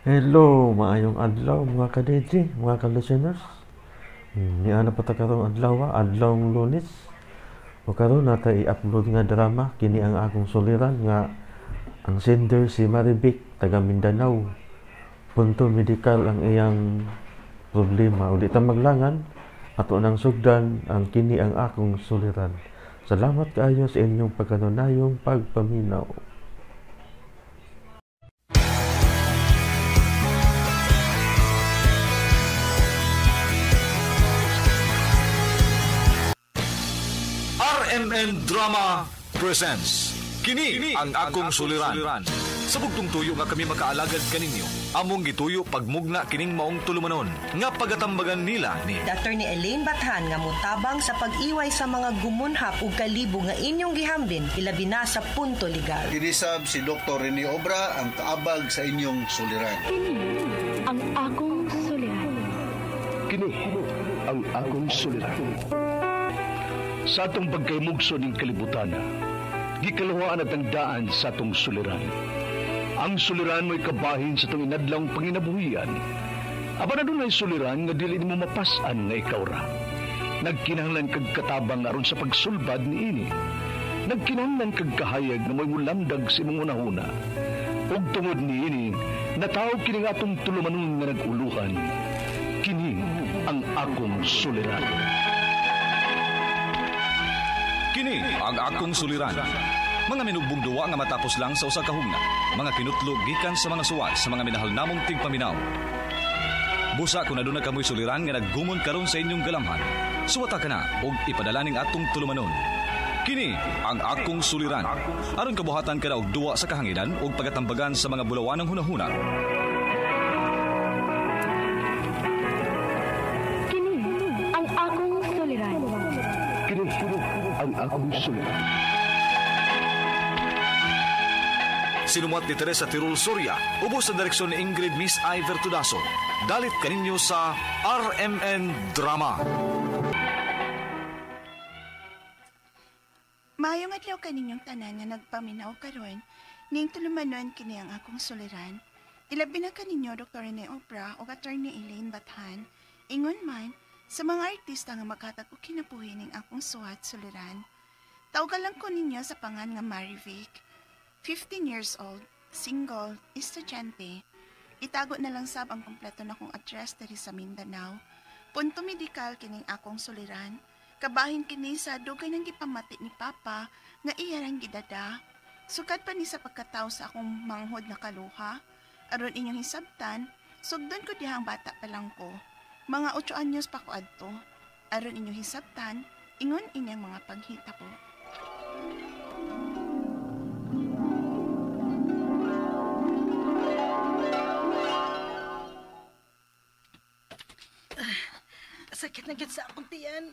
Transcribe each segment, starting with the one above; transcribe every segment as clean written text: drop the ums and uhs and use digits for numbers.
Hello, maayong adlaw mga ka-DJ, mga ka-listeners. Niana pa ta karong adlaw, adlaw Lunes. O karon nata i-upload nga drama kini ang akong suliran nga ang sender si Marivic taga Mindanao. Punto medikal ang iyang problema. Uli ta maglangan ato nang sugdan ang kini ang akong suliran. Salamat kaayo sa inyong pagkanunayong pagpaminaw. RMN Drama presents Kini ang akong suliran. Sa bugtong tuyo nga kami makaalagad kaninyo, among gituyo pagmugna kining maong tulumanon nga pagatambagan nila ni Dr. ni Elaine Bathan nga mutabang sa pag-iway sa mga gumunhap ug kalibo nga inyong gihambin ilabi na sa punto legal. Kinisab si Dr. Rene Obra ang kaabag sa inyong suliran. Kini ang akong suliran. Kini ang akong suliran. Sa atong pagkaymugso ng kalibutan, gikalawaan at ang daan sa atong suliran. Ang suliran mo'y kabahin sa itong inadlang panginabuhian. Aba na doon ay suliran nga dili mo mapasan nga ikaw ra. Nagkinahanglan kag katabang aron sa pagsulbad ni ini. Nagkinahanglan kag kahayag na mo'y mulamdag sa imong unahuna. Ug tungod ni ini, natawag kini nga atong tulumanon nga naguluhan. Kini ang akong suliran. Kini ang akong suliran. Mga minugbong duwa nga matapos lang sa usa ka hugna. Mga kinutlog gikan sa mga suwat sa mga minahal namong tigpaminaw. Busa kung aduna kamoy suliran nga naggumon karon sa inyong galamhan, suwata ka na og ipadala ning atong tulumanon. Kini ang akong suliran. Aron kabuhatan ka na og duwa sa kahanginan og pagatambagan sa mga bulawanang hunahuna. Kini ang akong suliran. Kini ang akong suliran. Sinumat ni Teresa Tirul Soria, ubos sa direksyon ni Ingrid Miss Iver Tudaso. Dalit kaninyo sa RMN Drama. Maayong adlaw kaninyong tanan nga nagpaminaw karon, ning tulumanon kini ang akong suliran. Ilabi na kaninyo Dr. Rene Obra o Attorney Elaine Bathan, ingon man sa mga artista nga makatag og kinabuhi ning akong suwat suliran. Tawgan lang ko ninyo sa pangan nga Marivic. 15 years old, single, estudyante. Itago na lang sab ang kompleto na kong address diri sa Mindanao. Punto medikal kining akong suliran. Kabahin kini sa dugay nang gipamati ni Papa nga iyarang gidada. Sukad pa ni sa pagkatao sa akong manghod na kaluha. Aron inyong hisabtan, sugdon ko dihang bata pa lang ko. Mga 8 anyos pa ko adto. Aron inyong hisabtan, ingon inyang mga paghita po. Sakit na gid sa akong tiyan.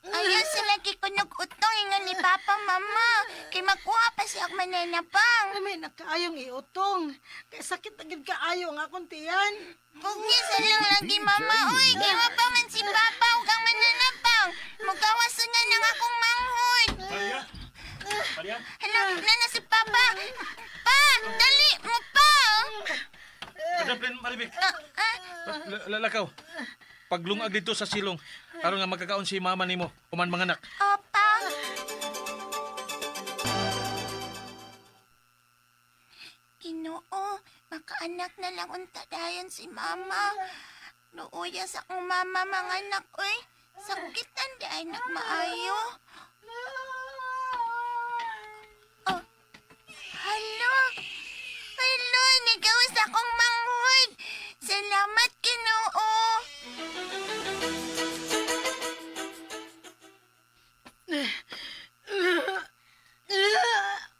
Ayaw sila kikunog utong ingon ni Papa, Mama. Kay makuha pa siya ak mananapang. May nakaayong iutong. Kay sakit na gid kaayo ang akong tiyan. Pugni sa lang lagi, Mama. Uy, kay pa man si Papa ug ang mananapang. Magawason na ng akong manghod. Hala, nana si Papa. Pa, dali mo pa. Kadamplin, Marivic. Lalakaw. Paglungag dito sa silong, aron nga magkakaon si mama nimo, uman mga anak. Opa. Ginoo, makaanak na lang unta dayon si Mama. Luuya sa akong mama mga anak, oy. Sakitan di ay nagmaayo. Oh. Hello. Hello, nagawas akong manghod. Salamat, Ginoo.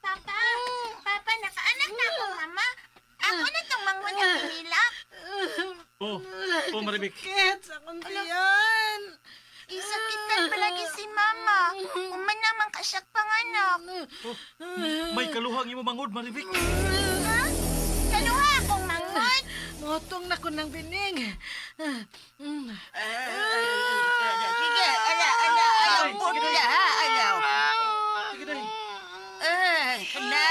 Papa, nakaanak na ako, Mama. Ako na itong manghod ang pinilak. Marivic. Sakit sa akong tiyan. Isakitan palagi si Mama. Uman naman kasyak panganak. May kaluhang imo mangod, Marivic. Ha? Kaluha akong manghod. Motong na ko ng bining. Sige, alaw, pula, ha, alaw. Sige, dali. Ala.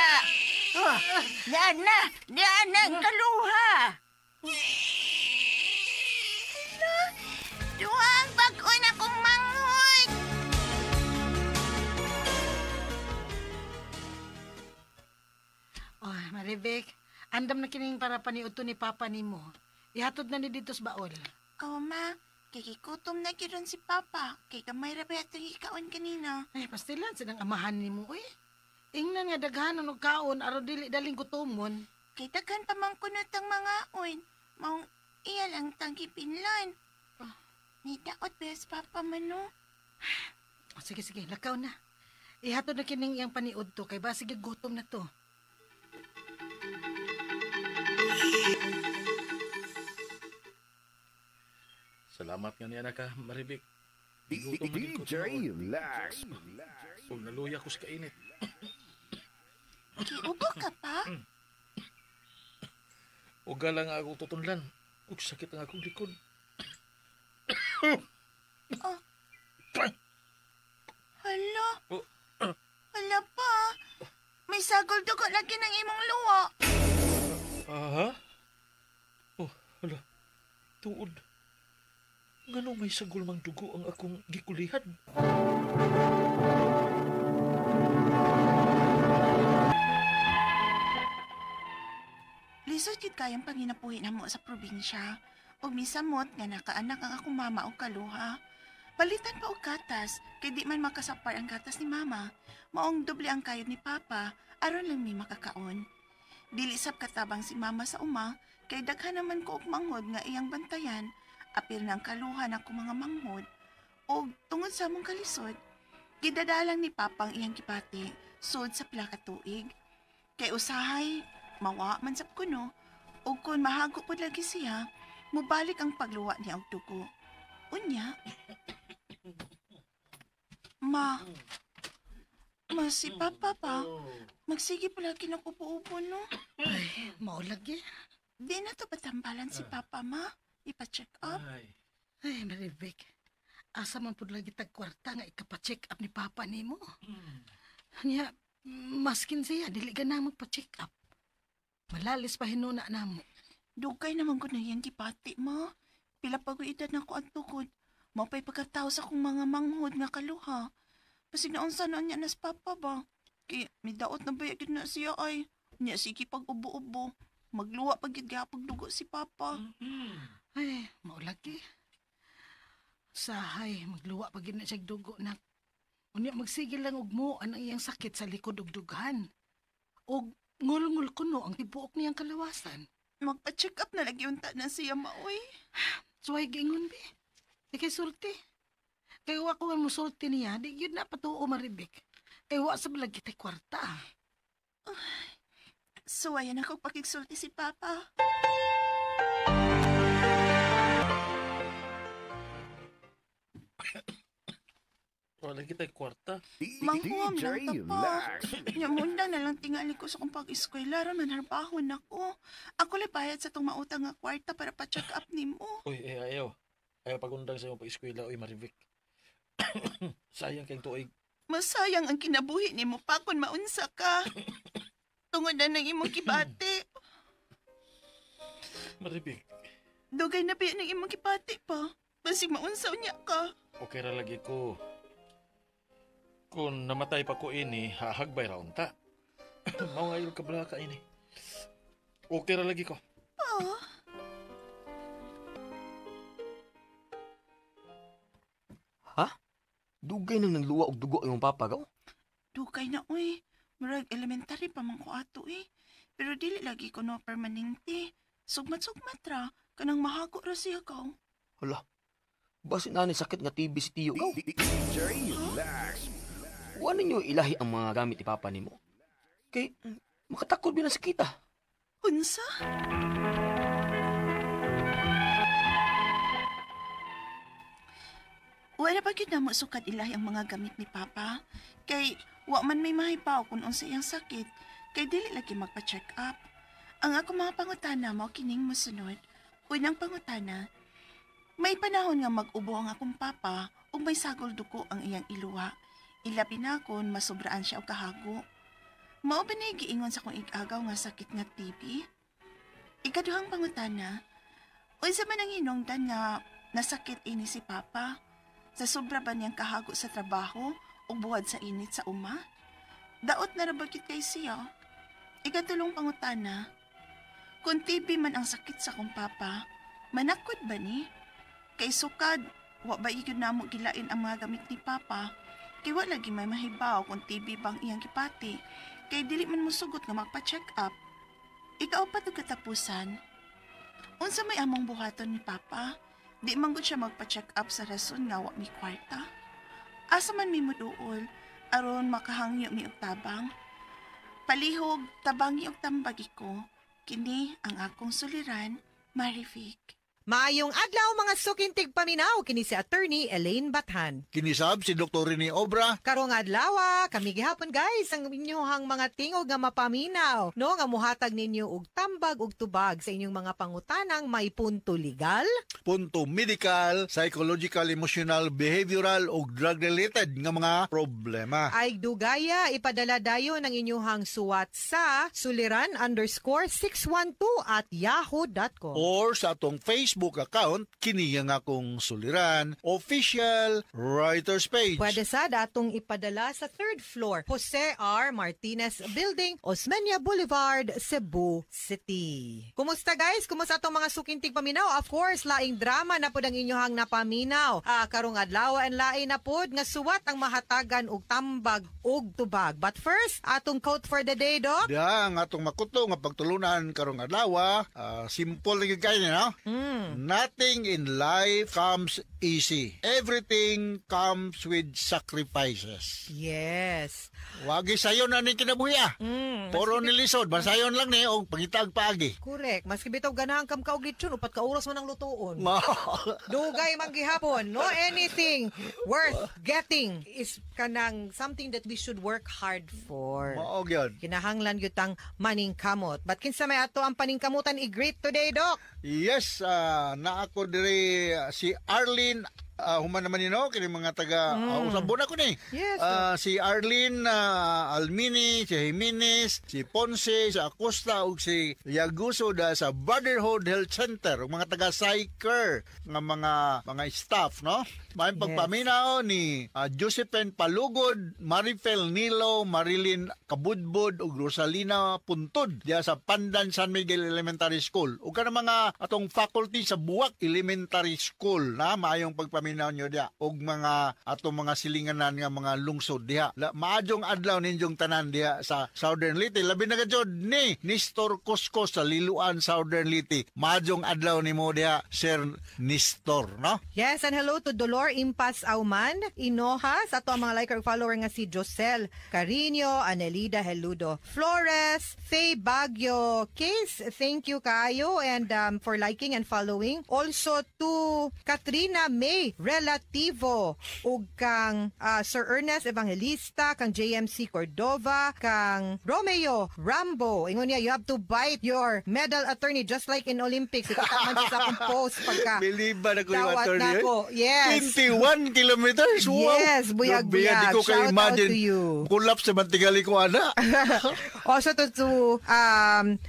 Diyan ang kaluha. Duang bag-on akong manghod. Oh, Maribek, andam na kining para paniud to ni Papa nimo. Ihatod na ni dito sa baol. Ma, kikikutom na giron si Papa. Kay kamay ra ba itong ikaon kanina. Ay, pastilan sinang amahan nimo eh. Ingnan nga daghanon og kaon aron dili daling gutomon. Kay daghan pa man kunot ang mga on. Maong iya lang tanggi pinlan. Ni daot ba si Papa man no? Oh, sige, lakaw na. Ihatod na kining iyang paniud to kay basig gutom na to. Salamat nga niya na ka, Maribik. DJ Relax. Kung naluya ko sa kainit. Kiubo ka pa? Uga lang nga ako tutunlan. Ug sakit ang akong likod. Hala. Hala pa. May sagol dugo lagi ng imong luwa. Aha? Oh, hala. Tuod. Ngano may sagol mang dugo ang akong gikulihan? Lisod yun kayang panginapuhin na mo sa probinsya. O misamot nga nakaanak ang akong mama o kaluha. Palitan pa og gatas, kay di man makasapar ang gatas ni mama. Maong doble ang kayod ni papa, aron lang may makakaon. Dili sab katabang si mama sa uma, kay daghan naman ko og manghod nga iyang bantayan. Apil ng kaluhan ako mga manghod. O tungod sa among kalisod, gidadalang ni papang iyang kipati, sud sa pila ka tuig. Kay usahay, mawa man sab kuno, o kung mahago po lagi siya, mubalik ang pagluwa niya og dugo. Unya, Ma, si Papa pa, magsige po lagi ng upo-upo, no? Ay, maulagi. Di na to batambalan si Papa, Ma? Ipa-check up? Ay, Maribek, asa man po lagi tagkwarta nga ikapa-check up ni Papa nimo. Nya, maskin siya, dili ka na magpa-check up. Malalis pa hinuna na mo. Dugay naman ko na yan, kipati, Ma. Pila pag-uidad na ko at tukod. Mapay pagkatao sa akong mga manghod nga kaluha. Pasig naunsa na niya nas Papa ba? Kaya may daot na bayagid na siya ay. Niya sige pag-ubo-ubo. Magluwa pagid gapag dugo si Papa. Ay, maulagi. Sahay, magluwa pagid na siya dugo na. Unya magsigil lang og mo ang iyang sakit sa likod ug dughan. Og ngul-ngul kuno ang tibuok niyang kalawasan. Magpa-check up na lagi unta na siya, maoy. Suway gingon, be. Di kay sulti. Kay wa ko mo sulti niya, di yun na patuo Maribek. Kay wa sa balagi tay kwarta. Suwayan ako pakigsulti si Papa. Wala kita kwarta. Manghuam lang ta pa. Nyamundang na lang tingali ko sa kong pag-eskwela ron manarbahon ako. Ako lang bayad sa itong mautang nga kwarta para pa-check up ni mo. Uy, ayaw. Ayaw pagundang sa iyong pag-eskwela, uy, Maribek. Sayang kayong tuig. Masayang ang kinabuhi ni mo pa kung maunsa ka. Tungod na ng imong kibati. Maribek. Dugay na biya ng imong kibati pa. Basig maunsaw niya ka. Okay ra lagi ko. Kung namatay pa ko ini, hahagbay ra unta. Mao ngayon kabla ka ini. Okay ra lagi ko. Oh. Ha? Dugay nang nagluwa og dugo ang papa ko? Dugay na, uy. Murag elementary pa man ko ato, eh. Pero dili lagi ko no permanente. Sugmat-sugmat ra. Kanang mahago ra siya ka. Hala. Basin na ni sakit nga TB si tiyo ko. Relax. Wa ninyo ilahi ang mga gamit ni papa nimo. Kay makatakod bilang sakita. Unsa? Wala pa gyud namo sukad ilahi ang mga gamit ni Papa. Kay wa man may mahibaw kung unsa iyang sakit. Kay dili lagi magpa-check up. Ang ako mga pangutana mo kining mosunod. Unang pangutana, may panahon nga mag-ubo ang akong papa ug may sagol duko ang iyang iluwa. Ilabi na kon masubraan siya og kahago. Mao ba na giingon sa kong ig-agaw nga sakit nga TB? Ikaduhang pangutana, unsa man ang hinungdan nga nasakit ini si Papa? Sa sobra ba niyang kahago sa trabaho o buwad sa init sa uma? Daot na rabagit kay siya. Ikatulong pangutana, kung TB man ang sakit sa kong Papa, manakod ba ni? Kay sukad, wa ba ikod na mo gilain ang mga gamit ni Papa? Kay wa lagi may mahibaw kung TB bang iyang kipati. Kay dili man mo sugot nga magpa-check up. Ikaw pa to katapusan. Unsa may among buhaton ni Papa? Di man gud siya magpa-check up sa rason nga wa mi kwarta. Asa man mi muduol aron makahangyo mi og tabang. Palihog tabangi og tambagi ko. Kini ang akong suliran, Marivic. Maayong adlaw mga sukintig paminaw kini si Attorney Elaine Bathan. Kinisab si Dr. Rene Obra. Karong adlaw kami gihapon guys ang inyohang mga tingog nga mapaminaw no nga muhatag ninyo og tambag ug tubag sa inyong mga pangutanang may punto legal, Punto medical, psychological, emotional, behavioral o drug-related nga mga problema. ay dugaya ipadala dayon ang inyohang suwat sa suliran_612@yahoo.com. Or sa atong Facebook account, kini nga akong suliran, official writers page. Pwede sa datong ipadala sa 3rd floor, Jose R. Martinez Building, Osmeña Boulevard, Cebu City. Kumusta guys? Kumusta atong mga sukintig paminaw? Of course, laing drama na pod ang inyohang napaminaw. Karong adlaw and lain na pod nga suwat ang mahatagan og tambag og tubag. But first, atong quote for the day, Doc. Diya, ang atong makuto nga pagtulunan karong adlaw, simple lang kayo, no? Nothing in life comes easy. Everything comes with sacrifices. Yes. Wagi sayon na ni kinabuhi. Puro nilisod, basayon lang ni og pangitag paagi. Correct. Maski bitaw ganahan kam kaog lechon upat ka oras man ang lutuon. Dugay man gihapon. No anything worth getting is kanang something that we should work hard for. Mao gyud. Kinahanglan gyud tang maningkamot. But kinsa may ato ang paningkamutan i-greet today, Doc? Yes, na ako diri si Arlene human naman yun, kini mga taga usabon ako ni. Yes. Si Arlene Almini, si Jimenez, si Ponce, si Acosta ug si Yaguso da sa Brotherhood Health Center ug mga taga Psycher nga mga staff, no? May pagpaminaw ni Josephine Palugod, Marifel Nilo, Marilyn Kabudbud ug Rosalina Puntod diya sa Pandan San Miguel Elementary School ug kana mga atong faculty sa Buwak Elementary School na maayong pagpaminaw nyo diya ug mga atong mga silinganan nga mga lungsod diha. Maadjong adlaw ninyong tanan diha sa Southern Leyte, labi na gajud ni Nestor Cosco sa Liluan, Southern Leyte. Maadjong adlaw nimo diha, Sir Nestor, no? Yes, and hello to Dolor Impas Auman, Inohas, ato ang mga liker ug follower nga si Josel Carino, Anelida Heludo Flores, Faye Bagyo Case, thank you kayo and for liking and following. Also to Katrina May Relativo ug kang Sir Ernest Evangelista, kang JMC Cordova, kang Romeo Rambo. Ingon niya, you have to bite your medal, attorney, just like in Olympics. Ikita man sa akong post pagka Biliban ako yung dawat attorney. nako. Yes. 21 kilometers. Wow. Yes, buyag-buyag. Di ko kayo Shout out imagine. to you. Collapse sa mantigali ko, ana. Also to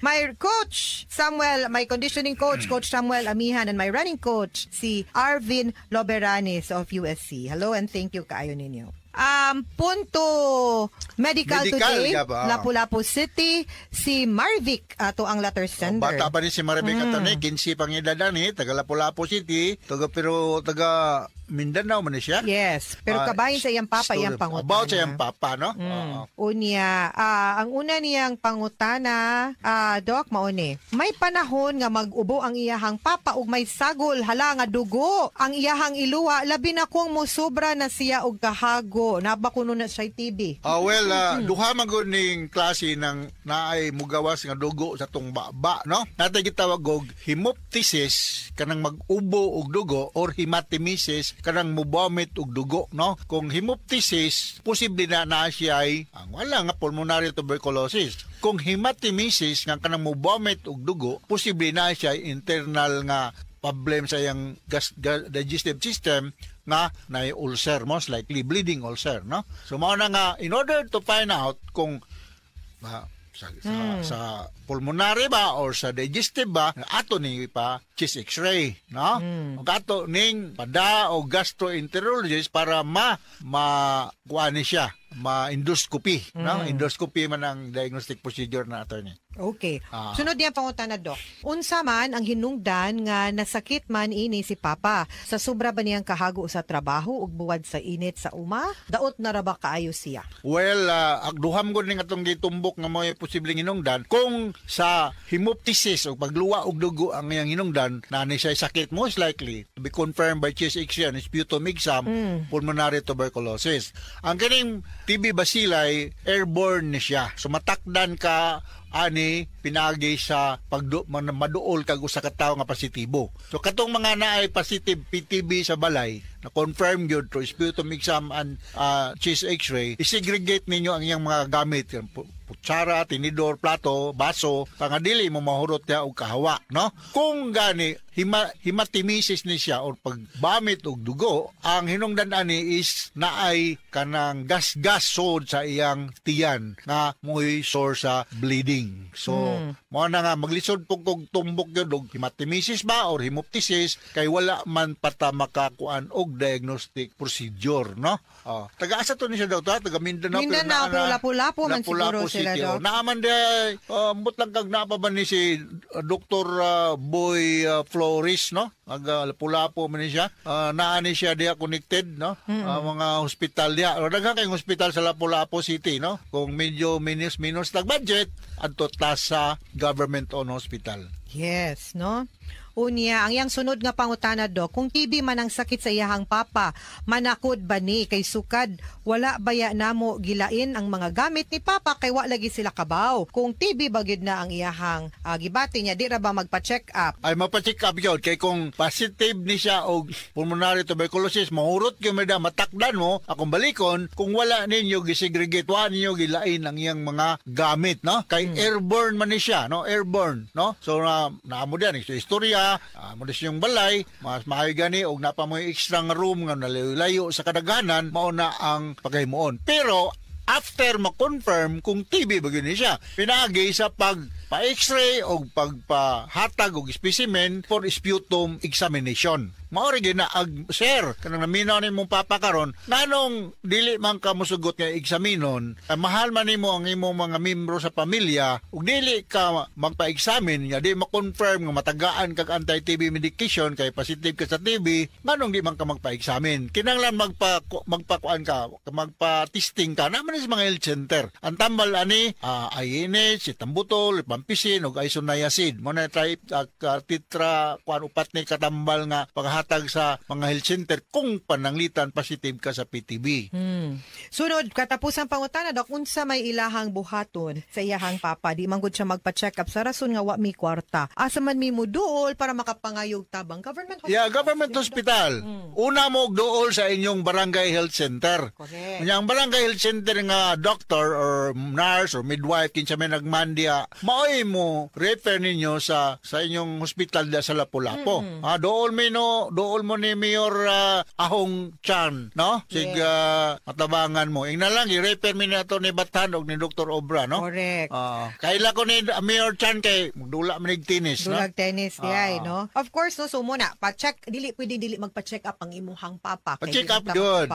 my coach, Samuel, my conditioning coach, Coach Samuel Amihan, and my running coach, si Arvin Loberanes of USC. Hello and thank you kaayo ninyo. Punto medical today, Lapu-Lapu City, si Marvic ato ang letter sender. Bata pa ni si Marvic ato ni, 15 pang edad ni, taga Lapu-Lapu City, taga Mindanao man siya. Yes, pero kabahin sa iyang papa, iyang pangutana. About sa iyang papa, no? Unya, ang una niyang pangutana, Doc, mauni. May panahon nga mag-ubo ang iyahang papa ug may sagol, hala nga dugo. Ang iyahang iluwa, labi na kong musubra na siya og kahago. Nabakuno na siya TV. Duha man gud ning klase ng naay mugawas nga dugo sa tong baba, no? Natay gitawag og hemoptysis, kanang mag-ubo og dugo, or hematemesis, kanang mubomit og dugo, no? Kung hemoptysis, posible na siya ay ang wala nga pulmonary tuberculosis. Kung hematemesis nga kanang mubomit og dugo, posible na siya internal nga problem sa iyang digestive system nga na ulcer, most likely bleeding ulcer, no? So mao na nga, in order to find out kung sa pulmonary ba or sa digestive ba, ato ni pa chest x-ray, no? O ato ning pada o gastroenterologist para kuani siya, endoscopy, no? Endoscopy man ang diagnostic procedure na ato ni. Okay. Sunod niya pangutana, Dok. Unsa man ang hinungdan nga nasakit man ini si Papa? Sa sobra ba niyang kahago sa trabaho ug buwad sa init sa uma? Daot na ra ba kaayo siya? Well, agduham ko ning atong gitumbok nga may posibleng hinungdan kung sa hemoptysis o pagluwa og dugo ang iyang hinungdan na ni siya sakit, most likely to be confirmed by chest x-ray and sputum exam, pulmonary tuberculosis. Ang kining TB bacilli airborne ni siya. So matakdan ka ani pinagi sa maduol kag usa ka tawo nga positibo. So katong mga naay positive PTB sa balay na confirm gyud through sputum exam and chest x-ray, isegregate ninyo ang iyang mga gamit, kutsara, tinidor, plato, baso, pangadili mo mahurot niya og kahawa, no? Kung gani hematimesis ni siya or pagbamit og dugo, ang hinungdan ani is naay kanang gas-gas sod sa iyang tiyan nga mo'y source sa bleeding. So mo na nga maglisod pug kog tumbok gyud og hematimesis ba or hemoptysis kay wala man pata makakuan og diagnostic procedure, no? Taga-asa to ni siya daw, taga Mindanao, pero Lapu-Lapu man siguro sila daw. Naaman de mutlang kag napa ba ni si Dr. Boy Flores, no? Lapu-Lapu man ni siya. Naani siya dia connected, no? Mga hospital dia. Daghang kay hospital sa Lapu-Lapu City, no? Kung medyo minus tag budget adto ta sa government-owned hospital. Yes, no? Unya, ang yang sunod nga pangutana, Dok, kung TB man ang sakit sa iyahang Papa, manakod ba ni kay sukad, wala baya namo gilain ang mga gamit ni Papa kay wa lagi sila kabaw. Kung TB bagid na ang iyahang gibati niya, di ra ba magpa-check up? Ay magpa-check up yun, kay kung positive ni siya og pulmonary tuberculosis, mahurot gyud medya matakdan mo, akong balikon, kung wala ninyo gisegregate, wa ninyo gilain ang iyang mga gamit, no? Kay airborne man ni siya, no? Airborne, no? So naamo diyan so istorya mo yung balay, mas maayo gani og napa mo extra nga room nga nalayo sa kadaghanan, mao na ang paghimuon. Pero after ma-confirm kung TB ba ni siya, pinagi sa pa-x-ray o pagpahatag og specimen for sputum examination. Maori gyud na sir, kanang naminaw ni mong Papa karon, nanong dili man ka mosugot nga examinon, mahal man nimo ang imong mga membro sa pamilya, ug dili ka magpa-examine nga di ma-confirm nga matagaan kag anti-TB medication kay positive ka sa TB, manong di man ka magpa-examine. Kinahanglan magpakuan ka, magpa-testing ka naman sa mga health center. Ang tambal ani INH, itambutol, pampisin ug isoniazid. Mo na try titra kuan upat ni katambal nga hatag sa mga health center kung pananglitan positive ka sa PTB. Sunod, katapusang pangutana, Dok, unsa may ilahang buhaton sa iyahang Papa? Di man gud siya magpa-check up sa rason nga wa mi kwarta. Asa man mi mo duol para makapangayog tabang government hospital? Yeah, government hospital. Una mo duol sa inyong barangay health center. Correct. Ang barangay health center nga doctor or nurse or midwife kinsa may nagmandia, maoy mo refer ninyo sa inyong hospital da sa Lapu-Lapu. Dool mo ni Mayor Ahong Chan, no? Sig matabangan mo. Ing na lang i-refer mi nato ni Batan og ni Dr. Obra, no? Correct. Kaila ko ni Mayor Chan kay magdula man nig tennis, no? Dulag tennis diay, no? Of course, no, so muna, pa-check, dili magpa-check up ang imuhang Papa. Pa-check up good.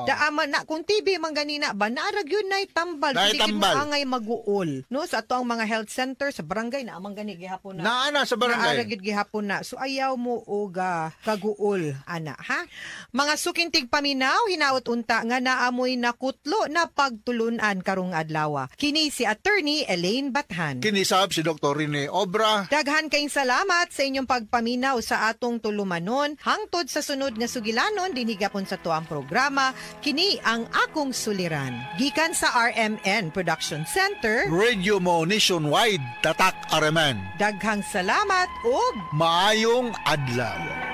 Daaman na kung TB man ganina ba, naarag yun na tambal. Dili mo angay maguol, no? Sa ato ang mga health center sa barangay na amang gani gihapon na. Naana sa barangay. Naarag gihapon na. So ayaw mo og kaguol ana, ha? Mga sukintig paminaw hinaot unta nga naamoy nakutlo na pagtulunan karong adlaw. Kini si Attorney Elaine Bathan. Kini sab si Dr. Rene Obra. Daghan kayong salamat sa inyong pagpaminaw sa atong tulumanon hangtod sa sunod nga sugilanon dinhi gapon sa tuang programa. Kini ang akong suliran. Gikan sa RMN Production Center. Radio mo nationwide tatak RMN. Daghang salamat ug maayong adlaw.